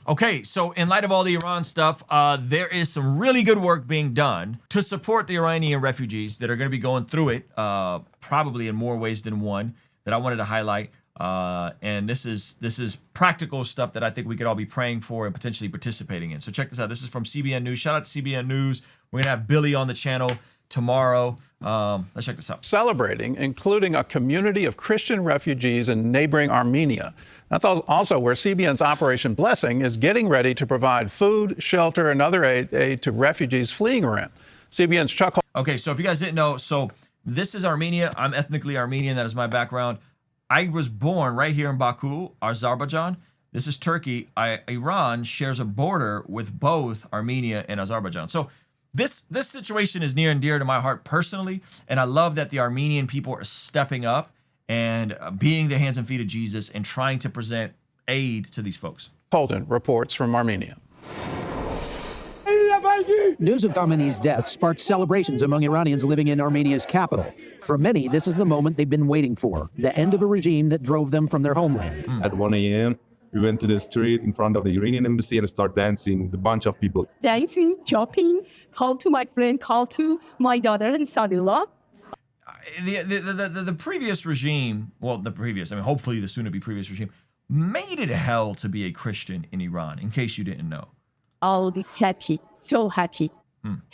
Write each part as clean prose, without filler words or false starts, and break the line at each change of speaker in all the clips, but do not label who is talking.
Okay, so in light of all the Iran stuff, there is some really good work being done to support the Iranian refugees that are going to be going through it, probably in more ways than one, that I wanted to highlight. And this is practical stuff that I think we could all be praying for and potentially participating in. So check this out. This is from CBN News. Shout out to CBN News. We're going to have Billy on the channel tomorrow. Let's check this out.
Celebrating, including a community of Christian refugees in neighboring Armenia. That's also where CBN's Operation Blessing is getting ready to provide food, shelter, and other aid to refugees fleeing Iran. CBN's Chuck.
Okay, so if you guys didn't know, so this is Armenia. I'm ethnically Armenian. That is my background. I was born right here in Baku, Azerbaijan. This is Turkey. Iran shares a border with both Armenia and Azerbaijan. So this situation is near and dear to my heart personally, and I love that the Armenian people are stepping up and being the hands and feet of Jesus and trying to present aid to these folks.
Colton reports from Armenia.
News of Khamenei's death sparked celebrations among Iranians living in Armenia's capital. For many, this is the moment they've been waiting for, the end of a regime that drove them from their homeland.
At 1 a.m., we went to the street in front of the Iranian embassy and started dancing with a bunch of people.
Dancing, jumping, called to my friend, called to my daughter and son-in-law.
The previous regime, well, hopefully the soon-to-be previous regime, made it hell to be a Christian in Iran, in case you didn't know.
I'll be happy, so happy.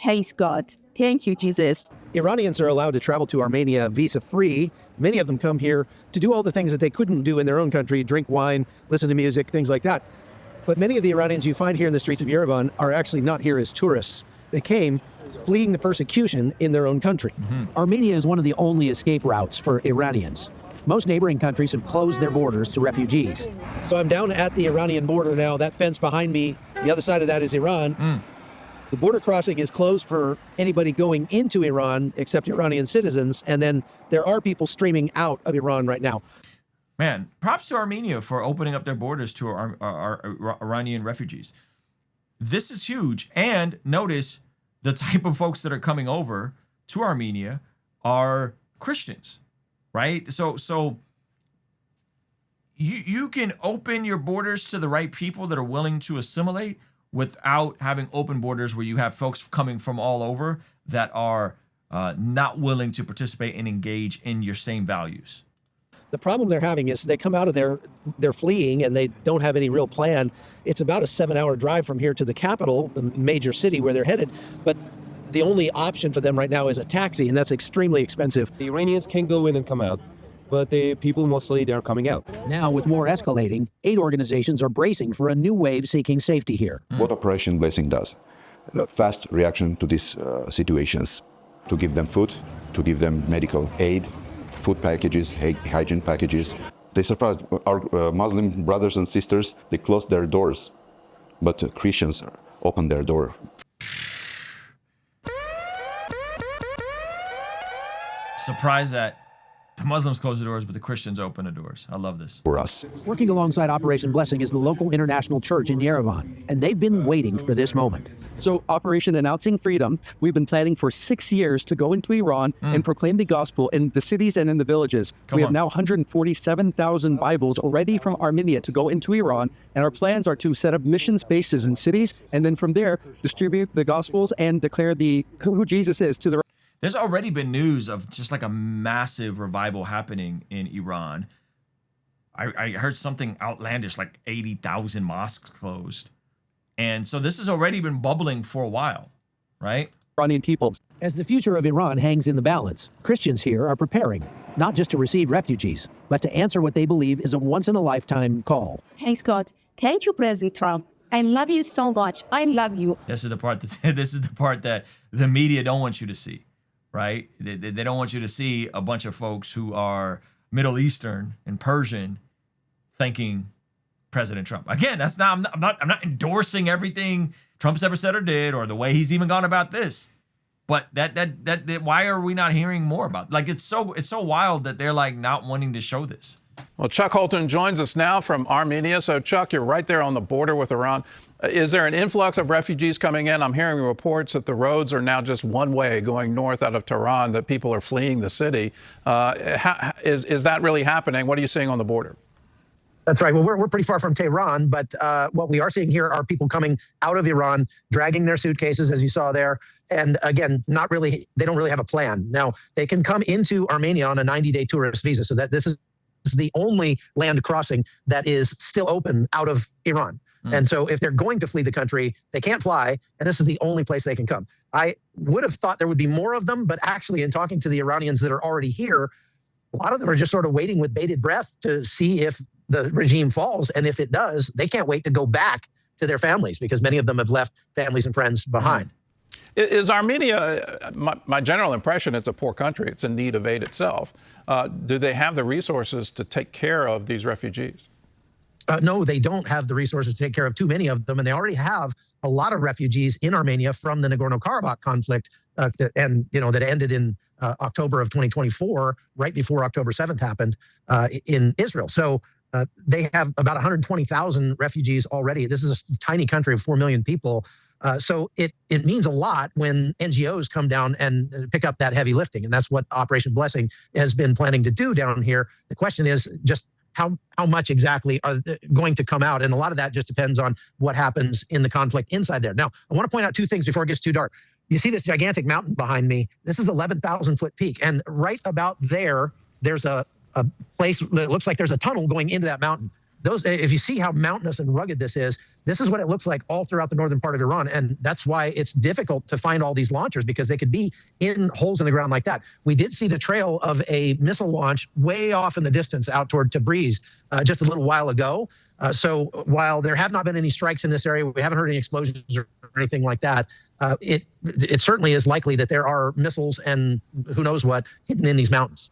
Praise God. Thank you, Jesus.
Iranians are allowed to travel to Armenia visa-free. Many of them come here to do all the things that they couldn't do in their own country, drink wine, listen to music, things like that. But many of the Iranians you find here in the streets of Yerevan are actually not here as tourists. They came fleeing the persecution in their own country. Armenia is one of the only escape routes for Iranians. Most neighboring countries have closed their borders to refugees. So I'm down at the Iranian border now. That fence behind me, the other side of that is Iran. The border crossing is closed for anybody going into Iran except Iranian citizens. And then there are people streaming out of Iran right now.
Man, props to Armenia for opening up their borders to our Iranian refugees. This is huge. And notice the type of folks that are coming over to Armenia are Christians, right? So you can open your borders to the right people that are willing to assimilate without having open borders where you have folks coming from all over that are not willing to participate and engage in your same values.
The problem they're having is they come out of they're fleeing and they don't have any real plan. It's about a 7-hour drive from here to the capital, the major city where they're headed. But the only option for them right now is a taxi, and that's extremely expensive.
The Iranians can go in and come out, but the people mostly they're coming out.
Now, with war escalating, aid organizations are bracing for a new wave seeking safety here.
What Operation Blessing does, a fast reaction to these situations, to give them food, to give them medical aid, food packages, hygiene packages. They surprised our Muslim brothers and sisters. They closed their doors, but Christians opened their door.
Surprised that the Muslims close the doors, but the Christians open the doors. I love this.
For us.
Working alongside Operation Blessing is the local international church in Yerevan, and they've been waiting for this moment.
So Operation Announcing Freedom, we've been planning for 6 years to go into Iran and proclaim the gospel in the cities and in the villages. We have now 147,000 Bibles already from Armenia to go into Iran, and our plans are to set up mission bases in cities, and then from there, distribute the gospels and declare who Jesus is to the.
There's already been news of just like a massive revival happening in Iran. I heard something outlandish, like 80,000 mosques closed. And so this has already been bubbling for a while, right?
Iranian people.
As the future of Iran hangs in the balance, Christians here are preparing, not just to receive refugees, but to answer what they believe is a once-in-a-lifetime call.
Praise God. Thank you, President Trump. I love you so much. I love you.
This is the part that the media don't want you to see. Right? They don't want you to see a bunch of folks who are Middle Eastern and Persian thanking President Trump. Again, that's not I'm not endorsing everything Trump's ever said or did or the way he's even gone about this. But that why are we not hearing more about it? Like it's so wild that they're like not wanting to show this.
Well, Chuck Holton joins us now from Armenia. So, Chuck, you're right there on the border with Iran. Is there an influx of refugees coming in? I'm hearing reports that the roads are now just one way going north out of Tehran, that people are fleeing the city. Is that really happening? What are you seeing on the border?
That's right. Well, we're pretty far from Tehran, but what we are seeing here are people coming out of Iran, dragging their suitcases, as you saw there. And again, they don't really have a plan. Now, they can come into Armenia on a 90-day tourist visa, so that this is the only land crossing that is still open out of Iran. And so if they're going to flee the country, they can't fly, and this is the only place they can come. I would have thought there would be more of them, but actually in talking to the Iranians that are already here, a lot of them are just sort of waiting with bated breath to see if the regime falls. And if it does, they can't wait to go back to their families because many of them have left families and friends behind.
Is Armenia, my general impression, it's a poor country. It's in need of aid itself. Do they have the resources to take care of these refugees?
No, they don't have the resources to take care of too many of them. And they already have a lot of refugees in Armenia from the Nagorno-Karabakh conflict that ended in October of 2024, right before October 7th happened in Israel. So they have about 120,000 refugees already. This is a tiny country of 4 million people. So it means a lot when NGOs come down and pick up that heavy lifting. And that's what Operation Blessing has been planning to do down here. The question is just how much exactly are going to come out? And a lot of that just depends on what happens in the conflict inside there. Now, I want to point out two things before it gets too dark. You see this gigantic mountain behind me. This is 11,000 foot peak. And right about there, there's a place that looks like there's a tunnel going into that mountain. If you see how mountainous and rugged this is what it looks like all throughout the northern part of Iran. And that's why it's difficult to find all these launchers, because they could be in holes in the ground like that. We did see the trail of a missile launch way off in the distance out toward Tabriz just a little while ago. So while there have not been any strikes in this area, we haven't heard any explosions or anything like that. It certainly is likely that there are missiles and who knows what hidden in these mountains.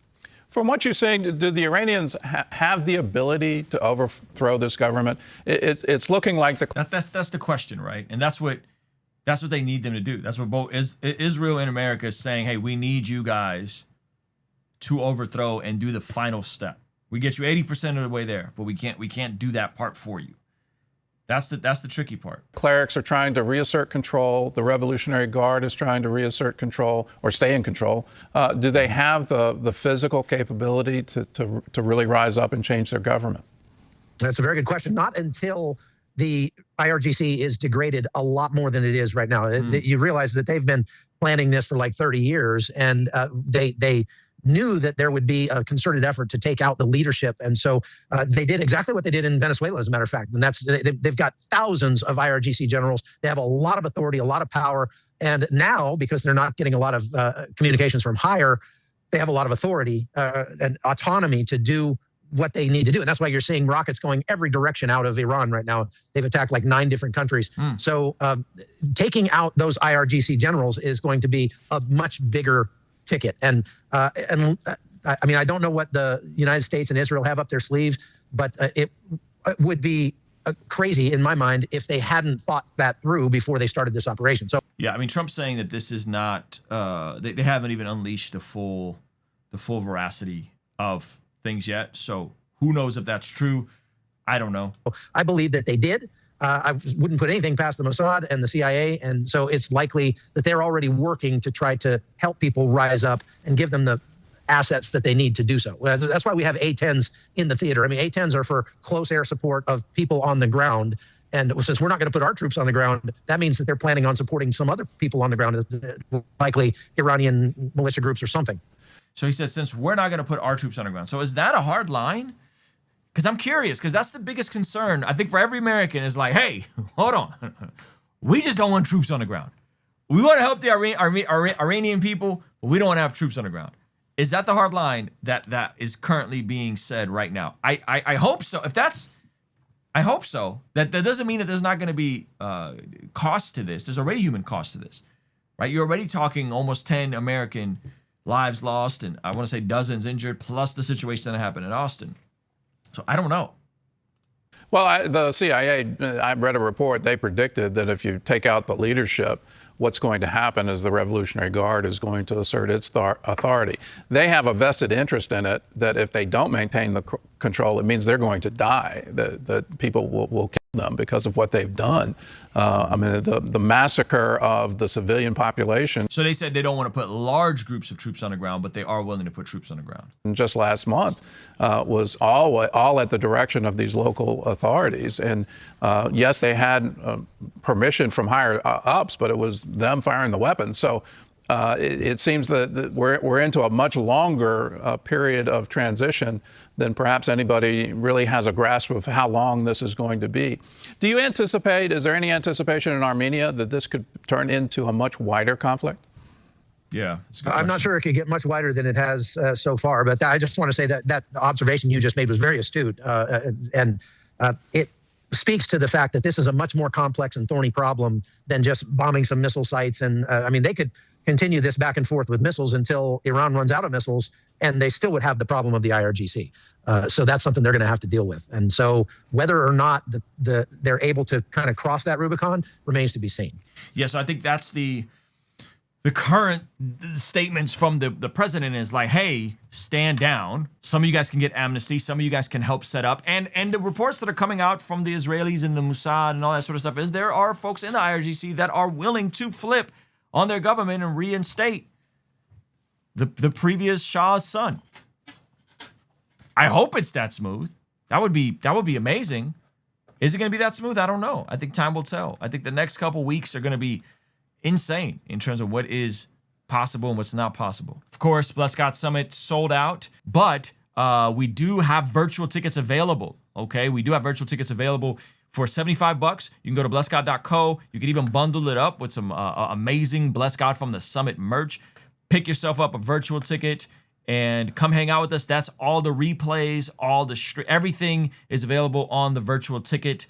From what you're saying, do the Iranians have the ability to overthrow this government? It's looking like
that's the question, right? And that's what they need them to do. That's what both Israel and America is saying. Hey, we need you guys to overthrow and do the final step. We get you 80% of the way there, but we can't do that part for you. That's the tricky part.
Clerics are trying to reassert control. The Revolutionary Guard is trying to reassert control or stay in control. Do they have the physical capability to really rise up and change their government?
That's a very good question. Not until the IRGC is degraded a lot more than it is right now. You realize that they've been planning this for like 30 years, and they knew that there would be a concerted effort to take out the leadership. And so they did exactly what they did in Venezuela, as a matter of fact. And they've got thousands of IRGC generals. They have a lot of authority, a lot of power. And now, because they're not getting a lot of communications from higher, they have a lot of authority and autonomy to do what they need to do. And that's why you're seeing rockets going every direction out of Iran right now. They've attacked like 9 different countries. So taking out those IRGC generals is going to be a much bigger ticket. And I mean, I don't know what the United States and Israel have up their sleeves, but it would be crazy in my mind if they hadn't thought that through before they started this operation. So
yeah, I mean, Trump's saying that this is not they haven't even unleashed the full veracity of things yet. So who knows if that's true? I don't know.
I believe that they did. I wouldn't put anything past the Mossad and the CIA. And so it's likely that they're already working to try to help people rise up and give them the assets that they need to do so. That's why we have A-10s in the theater. I mean, A-10s are for close air support of people on the ground. And since we're not going to put our troops on the ground, that means that they're planning on supporting some other people on the ground, likely Iranian militia groups or something.
So he says, since we're not going to put our troops on the ground. So is that a hard line? Because I'm curious, because that's the biggest concern, I think, for every American is like, hey, hold on. We just don't want troops on the ground. We want to help the Iranian people, but we don't want to have troops on the ground. Is that the hard line that is currently being said right now? I hope so. I hope so. That doesn't mean that there's not going to be cost to this. There's already human cost to this, right? You're already talking almost 10 American lives lost, and I want to say dozens injured, plus the situation that happened in Austin. So I don't know.
Well, the CIA, I read a report, they predicted that if you take out the leadership, what's going to happen is the Revolutionary Guard is going to assert its authority. They have a vested interest in it that if they don't maintain the control, it means they're going to die. That people will kill them because of what they've done. I mean, the massacre of the civilian population.
So they said they don't want to put large groups of troops on the ground, but they are willing to put troops on the ground.
Just last month was all at the direction of these local authorities. And yes, they had permission from higher ups, but it was them firing the weapons. So it seems that we're into a much longer period of transition than perhaps anybody really has a grasp of how long this is going to be. Do you anticipate, is there any anticipation in Armenia that this could turn into a much wider conflict?
Yeah,
I'm not sure it could get much wider than it has so far, but I just want to say that observation you just made was very astute, and it speaks to the fact that this is a much more complex and thorny problem than just bombing some missile sites. And I mean, they could continue this back and forth with missiles until Iran runs out of missiles, and they still would have the problem of the IRGC. So that's something they're going to have to deal with. And so whether or not they're able to kind of cross that Rubicon remains to be seen.
Yeah, so I think that's the current statements from the president is like, hey, stand down. Some of you guys can get amnesty. Some of you guys can help set up. And the reports that are coming out from the Israelis and the Mossad and all that sort of stuff is there are folks in the IRGC that are willing to flip on their government and reinstate the previous Shah's son. I hope it's that smooth. That would be amazing. Is it going to be that smooth? I don't know. I think time will tell. I think the next couple weeks are going to be insane in terms of what is possible and what's not possible. Of course, Blessed God Summit sold out, but we do have virtual tickets available. Okay, we do have virtual tickets available for $75. You can go to blessedgod.co. You can even bundle it up with some amazing Blessed God from the Summit merch. Pick yourself up a virtual ticket and come hang out with us. That's all the replays, everything is available on the virtual ticket.